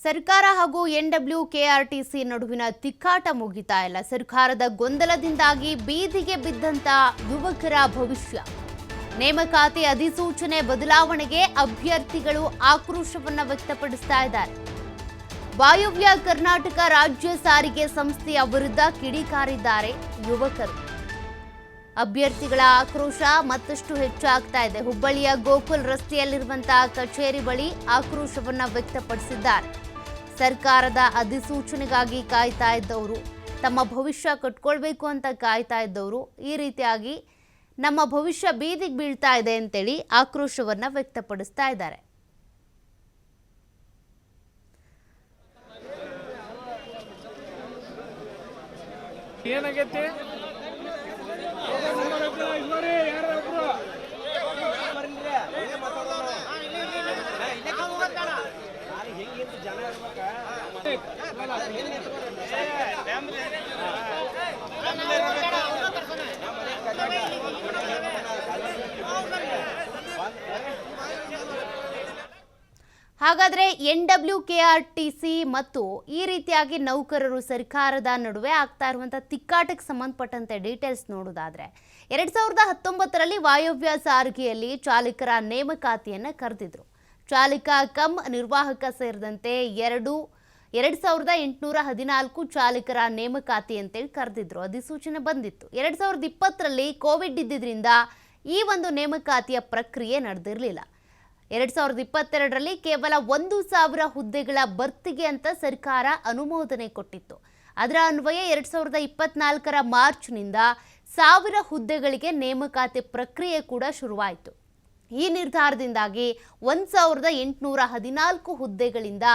ಸರ್ಕಾರ ಹಾಗೂ NWKRTC ನಡುವಿನ ತಿಕ್ಕಾಟ ಮುಗಿತಾ ಇಲ್ಲ. ಸರ್ಕಾರದ ಗೊಂದಲದಿಂದಾಗಿ ಬೀದಿಗೆ ಬಿದ್ದಂತ ಯುವಕರ ಭವಿಷ್ಯ. ನೇಮಕಾತಿ ಅಧಿಸೂಚನೆ ಬದಲಾವಣೆಗೆ ಅಭ್ಯರ್ಥಿಗಳು ಆಕ್ರೋಶವನ್ನ ವ್ಯಕ್ತಪಡಿಸ್ತಾ ಇದ್ದಾರೆ. ವಾಯುವ್ಯ ಕರ್ನಾಟಕ ರಾಜ್ಯ ಸಾರಿಗೆ ಸಂಸ್ಥೆಯ ವಿರುದ್ಧ ಕಿಡಿಕಾರಿದ್ದಾರೆ ಯುವಕರು. ಅಭ್ಯರ್ಥಿಗಳ ಆಕ್ರೋಶ ಮತ್ತಷ್ಟು ಹೆಚ್ಚಾಗ್ತಾ ಇದೆ. ಹುಬ್ಬಳ್ಳಿಯ ಗೋಕುಲ್ ರಸ್ತೆಯಲ್ಲಿರುವಂತಹ ಕಚೇರಿ ಬಳಿ ಆಕ್ರೋಶವನ್ನ ವ್ಯಕ್ತಪಡಿಸಿದ್ದಾರೆ. ಸರ್ಕಾರದ ಅಧಿಸೂಚನೆಗಾಗಿ ಕಾಯ್ತಾ ಇದ್ದವರು, ತಮ್ಮ ಭವಿಷ್ಯ ಕಟ್ಕೊಳ್ಬೇಕು ಅಂತ ಕಾಯ್ತಾ ಇದ್ದವರು ಈ ರೀತಿಯಾಗಿ ನಮ್ಮ ಭವಿಷ್ಯ ಬೀದಿಗೆ ಬೀಳ್ತಾ ಇದೆ ಅಂತೇಳಿ ಆಕ್ರೋಶವನ್ನ ವ್ಯಕ್ತಪಡಿಸ್ತಾ ಇದ್ದಾರೆ. ಏನಾಗೈತಿ ಹಾಗಾದ್ರೆ NWKRTC ಮತ್ತು ಈ ರೀತಿಯಾಗಿ ನೌಕರರು ಸರ್ಕಾರದ ನಡುವೆ ಆಗ್ತಾ ಇರುವಂತಹ ತಿಕ್ಕಾಟಕ್ಕೆ ಸಂಬಂಧಪಟ್ಟಂತೆ ಡೀಟೇಲ್ಸ್ ನೋಡೋದಾದ್ರೆ 2019ರಲ್ಲಿ ವಾಯುವ್ಯ ಸಾರಿಗೆಯಲ್ಲಿ ಚಾಲಕರ ನೇಮಕಾತಿಯನ್ನು ಕರೆದಿದ್ರು. ಚಾಲಕ ಕಮ್ ನಿರ್ವಾಹಕ ಸೇರಿದಂತೆ 2814 ಚಾಲಕರ ನೇಮಕಾತಿ ಅಂತೇಳಿ ಕರೆದಿದ್ರು. ಅಧಿಸೂಚನೆ ಬಂದಿತ್ತು. 2020ರಲ್ಲಿ ಕೋವಿಡ್ ಇದ್ದಿದ್ರಿಂದ ಈ ಒಂದು ನೇಮಕಾತಿಯ ಪ್ರಕ್ರಿಯೆ ನಡೆದಿರಲಿಲ್ಲ. 2022ರಲ್ಲಿ ಕೇವಲ 1000 ಹುದ್ದೆಗಳ ಭರ್ತಿಗೆ ಅಂತ ಸರ್ಕಾರ ಅನುಮೋದನೆ ಕೊಟ್ಟಿತ್ತು. ಅದರ ಅನ್ವಯ 2024ರ ಮಾರ್ಚ್ನಿಂದ 1000 ಹುದ್ದೆಗಳಿಗೆ ನೇಮಕಾತಿ ಪ್ರಕ್ರಿಯೆ ಕೂಡ ಶುರುವಾಯಿತು. ಈ ನಿರ್ಧಾರದಿಂದಾಗಿ 1814 ಹುದ್ದೆಗಳಿಂದ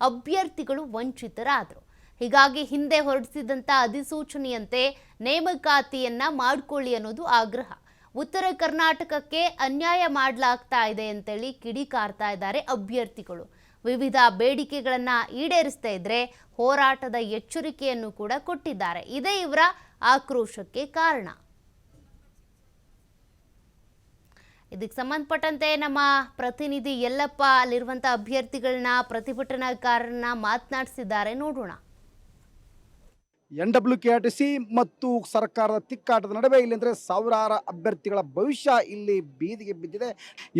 ಅಭ್ಯರ್ಥಿಗಳು ವಂಚಿತರಾದರು. ಹೀಗಾಗಿ ಹಿಂದೆ ಹೊರಡಿಸಿದಂಥ ಅಧಿಸೂಚನೆಯಂತೆ ನೇಮಕಾತಿಯನ್ನ ಮಾಡಿಕೊಳ್ಳಿ ಅನ್ನೋದು ಆಗ್ರಹ. ಉತ್ತರ ಕರ್ನಾಟಕಕ್ಕೆ ಅನ್ಯಾಯ ಮಾಡಲಾಗ್ತಾ ಇದೆ ಅಂತೇಳಿ ಕಿಡಿಕಾರ್ತಾ ಇದ್ದಾರೆ ಅಭ್ಯರ್ಥಿಗಳು. ವಿವಿಧ ಬೇಡಿಕೆಗಳನ್ನ ಈಡೇರಿಸ್ತಾ ಇದ್ರೆ ಹೋರಾಟದ ಎಚ್ಚರಿಕೆಯನ್ನು ಕೂಡ ಕೊಟ್ಟಿದ್ದಾರೆ. ಇದೇ ಇವರ ಆಕ್ರೋಶಕ್ಕೆ ಕಾರಣ. ಇದಕ್ಕೆ ಸಂಬಂಧಪಟ್ಟಂತೆ ನಮ್ಮ ಪ್ರತಿನಿಧಿ ಯಲ್ಲಪ್ಪ ಅಲ್ಲಿರುವಂಥ ಅಭ್ಯರ್ಥಿಗಳನ್ನ ಪ್ರತಿಭಟನಾಕಾರರನ್ನ ಮಾತನಾಡಿಸಿದ್ದಾರೆ, ನೋಡೋಣ. NWKRTC ಮತ್ತು ಸರ್ಕಾರದ ತಿಕ್ಕಾಟದ ನಡುವೆ ಇಲ್ಲಿ ಅಂದರೆ ಸಾವಿರಾರು ಅಭ್ಯರ್ಥಿಗಳ ಭವಿಷ್ಯ ಇಲ್ಲಿ ಬೀದಿಗೆ ಬಿದ್ದಿದೆ.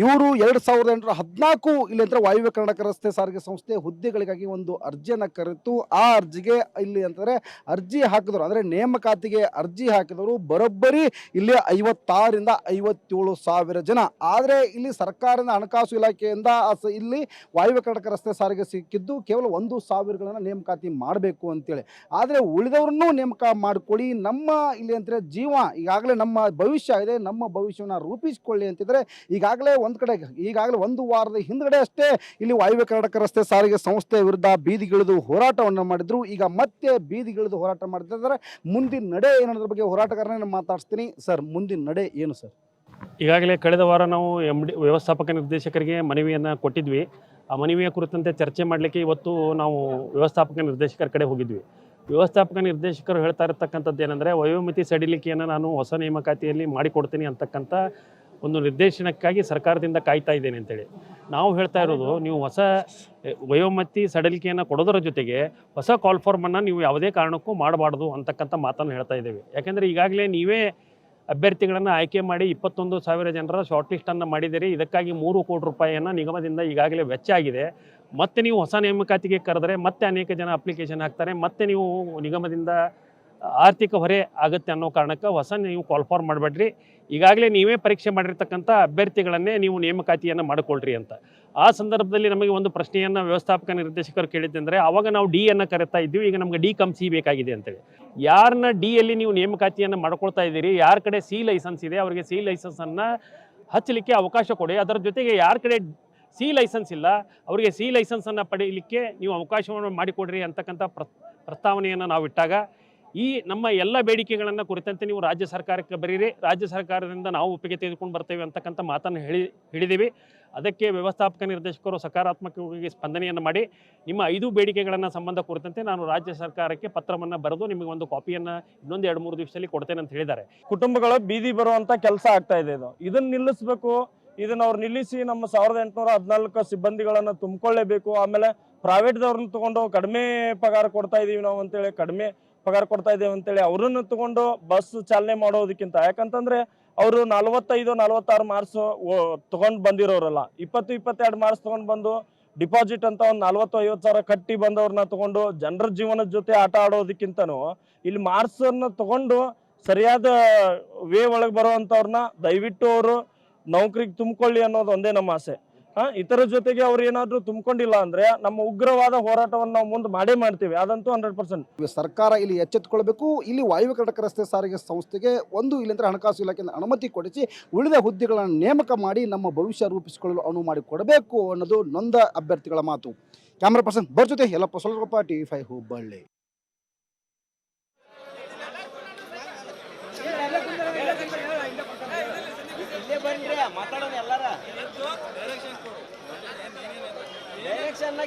ಇವರು 2014 ಇಲ್ಲಿ ಅಂದರೆ ವಾಯುವ್ಯ ಕರ್ನಾಟಕ ರಸ್ತೆ ಸಾರಿಗೆ ಸಂಸ್ಥೆ ಹುದ್ದೆಗಳಿಗಾಗಿ ಒಂದು ಅರ್ಜಿಯನ್ನು ಕರೆತು ಆ ಅರ್ಜಿಗೆ ಇಲ್ಲಿ ಅಂತಂದರೆ ಅರ್ಜಿ ಹಾಕಿದವರು ಅಂದರೆ ನೇಮಕಾತಿಗೆ ಅರ್ಜಿ ಹಾಕಿದವರು ಬರೋಬ್ಬರಿ ಇಲ್ಲಿ 56ರಿಂದ 57 ಸಾವಿರ ಜನ. ಆದರೆ ಇಲ್ಲಿ ಸರ್ಕಾರದ ಹಣಕಾಸು ಇಲಾಖೆಯಿಂದ ಇಲ್ಲಿ ವಾಯುವ್ಯ ಕರ್ನಾಟಕ ರಸ್ತೆ ಸಾರಿಗೆ ಸಿಕ್ಕಿದ್ದು ಕೇವಲ 1000ಗಳನ್ನು ನೇಮಕಾತಿ ಮಾಡಬೇಕು ಅಂತೇಳಿ. ಆದರೆ ಉಳಿದವ್ರನ್ನೂ ನೇಮಕ ಮಾಡಿಕೊಳ್ಳಿ, ನಮ್ಮ ಇಲ್ಲಿ ಅಂತಾರೆ ಜೀವ ಈಗಾಗಲೇ ನಮ್ಮ ಭವಿಷ್ಯ ಇದೆ, ನಮ್ಮ ಭವಿಷ್ಯವನ್ನು ರೂಪಿಸಿಕೊಳ್ಳಿ ಅಂತಿದ್ರೆ ಈಗಾಗಲೇ ಒಂದು ವಾರದ ಹಿಂದ್ಗಡೆ ಅಷ್ಟೇ ಇಲ್ಲಿ ವಾಯುವ್ಯ ಕರ್ನಾಟಕ ರಸ್ತೆ ಸಾರಿಗೆ ಸಂಸ್ಥೆ ವಿರುದ್ಧ ಬೀದಿಗಿಳಿದು ಹೋರಾಟವನ್ನು ಮಾಡಿದ್ರು. ಈಗ ಮತ್ತೆ ಬೀದಿಗಿಳಿದು ಹೋರಾಟ ಮಾಡ್ತಿದ್ದಾರೆ. ಮುಂದಿನ ನಡೆ ಏನನ್ನೋದ್ರ ಬಗ್ಗೆ ಹೋರಾಟಗಾರನೇ ಮಾತಾಡ್ತೀನಿ. ಸರ್, ಮುಂದಿನ ನಡೆ ಏನು ಸರ್? ಈಗಾಗಲೇ ಕಳೆದ ವಾರ ನಾವು ವ್ಯವಸ್ಥಾಪಕ ನಿರ್ದೇಶಕರಿಗೆ ಮನವಿಯನ್ನು ಕೊಟ್ಟಿದ್ವಿ. ಆ ಮನವಿಯ ಕುರಿತಂತೆ ಚರ್ಚೆ ಮಾಡಲಿಕ್ಕೆ ಇವತ್ತು ನಾವು ವ್ಯವಸ್ಥಾಪಕ ನಿರ್ದೇಶಕರ ಕಡೆ ಹೋಗಿದ್ವಿ. ವ್ಯವಸ್ಥಾಪಕ ನಿರ್ದೇಶಕರು ಹೇಳ್ತಾ ಇರತಕ್ಕಂಥದ್ದು ಏನಂದರೆ, ವಯೋಮಿತಿ ಸಡಿಲಿಕೆಯನ್ನು ನಾನು ಹೊಸ ನೇಮಕಾತಿಯಲ್ಲಿ ಮಾಡಿಕೊಡ್ತೀನಿ ಅಂತಕ್ಕಂಥ ಒಂದು ನಿರ್ದೇಶನಕ್ಕಾಗಿ ಸರ್ಕಾರದಿಂದ ಕಾಯ್ತಾ ಇದ್ದೇನೆ ಅಂತೇಳಿ. ನಾವು ಹೇಳ್ತಾ ಇರೋದು, ನೀವು ಹೊಸ ವಯೋಮಿತಿ ಸಡಿಲಿಕೆಯನ್ನು ಕೊಡೋದರ ಜೊತೆಗೆ ಹೊಸ ಕಾಲ್ ಫಾರ್ಮನ್ನು ನೀವು ಯಾವುದೇ ಕಾರಣಕ್ಕೂ ಮಾಡಬಾರ್ದು ಅಂತಕ್ಕಂಥ ಮಾತನ್ನು ಹೇಳ್ತಾ ಇದ್ದೇವೆ. ಯಾಕೆಂದರೆ ಈಗಾಗಲೇ ನೀವೇ ಅಭ್ಯರ್ಥಿಗಳನ್ನು ಆಯ್ಕೆ ಮಾಡಿ 21,000 ಜನರ ಶಾರ್ಟ್ ಲಿಸ್ಟನ್ನು ಮಾಡಿದ್ದೀರಿ. ಇದಕ್ಕಾಗಿ 3 ಕೋಟಿ ರೂಪಾಯಿಯನ್ನು ನಿಗಮದಿಂದ ಈಗಾಗಲೇ ವೆಚ್ಚ ಆಗಿದೆ. ಮತ್ತೆ ನೀವು ಹೊಸ ನೇಮಕಾತಿಗೆ ಕರೆದರೆ ಮತ್ತೆ ಅನೇಕ ಜನ ಅಪ್ಲಿಕೇಶನ್ ಹಾಕ್ತಾರೆ, ಮತ್ತೆ ನೀವು ನಿಗಮದಿಂದ ಆರ್ಥಿಕ ಹೊರೆ ಆಗುತ್ತೆ ಅನ್ನೋ ಕಾರಣಕ್ಕೆ ನೀವು ಕಾಲ್ ಫಾರ್ಮ್ ಮಾಡಬೇಡ್ರಿ. ಈಗಾಗಲೇ ನೀವೇ ಪರೀಕ್ಷೆ ಮಾಡಿರ್ತಕ್ಕಂಥ ಅಭ್ಯರ್ಥಿಗಳನ್ನೇ ನೀವು ನೇಮಕಾತಿಯನ್ನು ಮಾಡಿಕೊಳ್ಳ್ರಿ ಅಂತ. ಆ ಸಂದರ್ಭದಲ್ಲಿ ನಮಗೆ ಒಂದು ಪ್ರಶ್ನೆಯನ್ನು ವ್ಯವಸ್ಥಾಪಕ ನಿರ್ದೇಶಕರು ಕೇಳಿದ್ದಂದರೆ, ಆವಾಗ ನಾವು ಡಿಯನ್ನು ಕರೆತಾ ಇದ್ದೀವಿ, ಈಗ ನಮಗೆ ಡಿ ಕಮ್ ಸಿ ಬೇಕಾಗಿದೆ ಅಂತೇಳಿ. ಯಾರನ್ನ ಡಿಯಲ್ಲಿ ನೀವು ನೇಮಕಾತಿಯನ್ನು ಮಾಡ್ಕೊಳ್ತಾ ಇದ್ದೀರಿ, ಯಾರ ಕಡೆ ಸಿ ಲೈಸೆನ್ಸ್ ಇದೆ ಅವರಿಗೆ ಸಿ ಲೈಸೆನ್ಸನ್ನು ಹಚ್ಚಲಿಕ್ಕೆ ಅವಕಾಶ ಕೊಡಿ. ಅದರ ಜೊತೆಗೆ ಯಾರ ಕಡೆ ಸಿ ಲೈಸೆನ್ಸ್ ಇಲ್ಲ ಅವರಿಗೆ ಸಿ ಲೈಸೆನ್ಸನ್ನು ಪಡೆಯಲಿಕ್ಕೆ ನೀವು ಅವಕಾಶವನ್ನು ಮಾಡಿಕೊಡ್ರಿ ಅಂತಕ್ಕಂಥ ಪ್ರಸ್ತಾವನೆಯನ್ನು ನಾವು ಇಟ್ಟಾಗ, ಈ ನಮ್ಮ ಎಲ್ಲ ಬೇಡಿಕೆಗಳನ್ನು ಕುರಿತಂತೆ ನೀವು ರಾಜ್ಯ ಸರ್ಕಾರಕ್ಕೆ ಬರೀರಿ, ರಾಜ್ಯ ಸರ್ಕಾರದಿಂದ ನಾವು ಒಪ್ಪಿಗೆ ತೆಗೆದುಕೊಂಡು ಬರ್ತೇವೆ ಅಂತಕ್ಕಂಥ ಮಾತನ್ನು ಹೇಳಿದ್ದೀವಿ. ಅದಕ್ಕೆ ವ್ಯವಸ್ಥಾಪಕ ನಿರ್ದೇಶಕರು ಸಕಾರಾತ್ಮಕವಾಗಿ ಸ್ಪಂದನೆಯನ್ನು ಮಾಡಿ ನಿಮ್ಮ 5 ಬೇಡಿಕೆಗಳನ್ನು ಸಂಬಂಧ ಕುರಿತಂತೆ ನಾನು ರಾಜ್ಯ ಸರ್ಕಾರಕ್ಕೆ ಪತ್ರವನ್ನು ಬರೆದು ನಿಮಗೆ ಒಂದು ಕಾಪಿಯನ್ನು ಇನ್ನೊಂದು 2-3 ದಿವಸದಲ್ಲಿ ಕೊಡ್ತೇನೆ ಅಂತ ಹೇಳಿದ್ದಾರೆ. ಕುಟುಂಬಗಳ ಬೀದಿ ಬರುವಂಥ ಕೆಲಸ ಆಗ್ತಾ ಇದೆ. ಇದನ್ನು ನಿಲ್ಲಿಸಬೇಕು. ಇದನ್ನು ಅವ್ರು ನಿಲ್ಲಿಸಿ ನಮ್ಮ 1814 ಸಿಬ್ಬಂದಿಗಳನ್ನು ತುಂಬಿಕೊಳ್ಳೇಬೇಕು. ಆಮೇಲೆ ಪ್ರೈವೇಟ್ದವ್ರನ್ನ ತಗೊಂಡು ಕಡಿಮೆ ಪಗಾರ ಕೊಡ್ತಾ ಇದೀವಿ ನಾವು ಅಂತೇಳಿ, ಕಡಿಮೆ ಪಗಾರ ಕೊಡ್ತಾ ಇದ್ದೇವೆ ಅಂತೇಳಿ ಅವ್ರನ್ನ ತಗೊಂಡು ಬಸ್ ಚಾಲನೆ ಮಾಡೋದಕ್ಕಿಂತ, ಯಾಕಂತಂದ್ರೆ ಅವರು 45-46 ಮಾರ್ಕ್ಸ್ ತಗೊಂಡ್ ಬಂದಿರೋರಲ್ಲ, 20-22 ಮಾರ್ಕ್ಸ್ ತಗೊಂಡ್ ಬಂದು ಡಿಪಾಸಿಟ್ ಅಂತ ಒಂದು 40-50 ಸಾವಿರ ಕಟ್ಟಿ ಬಂದವ್ರನ್ನ ತಗೊಂಡು ಜನರ ಜೀವನದ ಜೊತೆ ಆಟ ಆಡೋದಕ್ಕಿಂತನೂ ಇಲ್ಲಿ ಮಾರ್ಕ್ಸ್ ಅನ್ನ ತಗೊಂಡು ಸರಿಯಾದ ವೇ ಒಳಗೆ ಬರುವಂತವ್ರನ್ನ ದಯವಿಟ್ಟು ಅವರು ನೌಕರಿಗೆ ತುಂಬಿಕೊಳ್ಳಿ ಅನ್ನೋದು ಒಂದೇ ನಮ್ಮ ಆಸೆ. ಇದರ ಜೊತೆಗೆ ಅವ್ರು ಏನಾದ್ರು ತುಂಬಿಕೊಂಡಿಲ್ಲ ಅಂದ್ರೆ ನಮ್ಮ ಉಗ್ರವಾದ ಹೋರಾಟವನ್ನು ನಾವು ಮುಂದೆ ಮಾಡೇ ಮಾಡ್ತೀವಿ, ಅದಂತೂ 100%. ಸರ್ಕಾರ ಇಲ್ಲಿ ಎಚ್ಚೆತ್ತುಕೊಳ್ಬೇಕು. ಇಲ್ಲಿ ವಾಯುವ್ಯ ಕರ್ನಾಟಕ ರಸ್ತೆ ಸಾರಿಗೆ ಸಂಸ್ಥೆಗೆ ಇಲ್ಲಂದ್ರೆ ಹಣಕಾಸು ಇಲಾಖೆಯಿಂದ ಅನುಮತಿ ಕೊಡಿಸಿ ಉಳಿದ ಹುದ್ದೆಗಳನ್ನು ನೇಮಕ ಮಾಡಿ ನಮ್ಮ ಭವಿಷ್ಯ ರೂಪಿಸಿಕೊಳ್ಳಲು ಅನುವು ಮಾಡಿ ಕೊಡಬೇಕು ಅನ್ನೋದು ನೊಂದ ಅಭ್ಯರ್ಥಿಗಳ ಮಾತು. ಕ್ಯಾಮ್ರಾ ಪರ್ಸನ್ ಜೊತೆ ಯಲ್ಲಪ್ಪ ಸೊಲಗಪ್ಪ, TV5 ಹುಬ್ಬಳ್ಳಿ.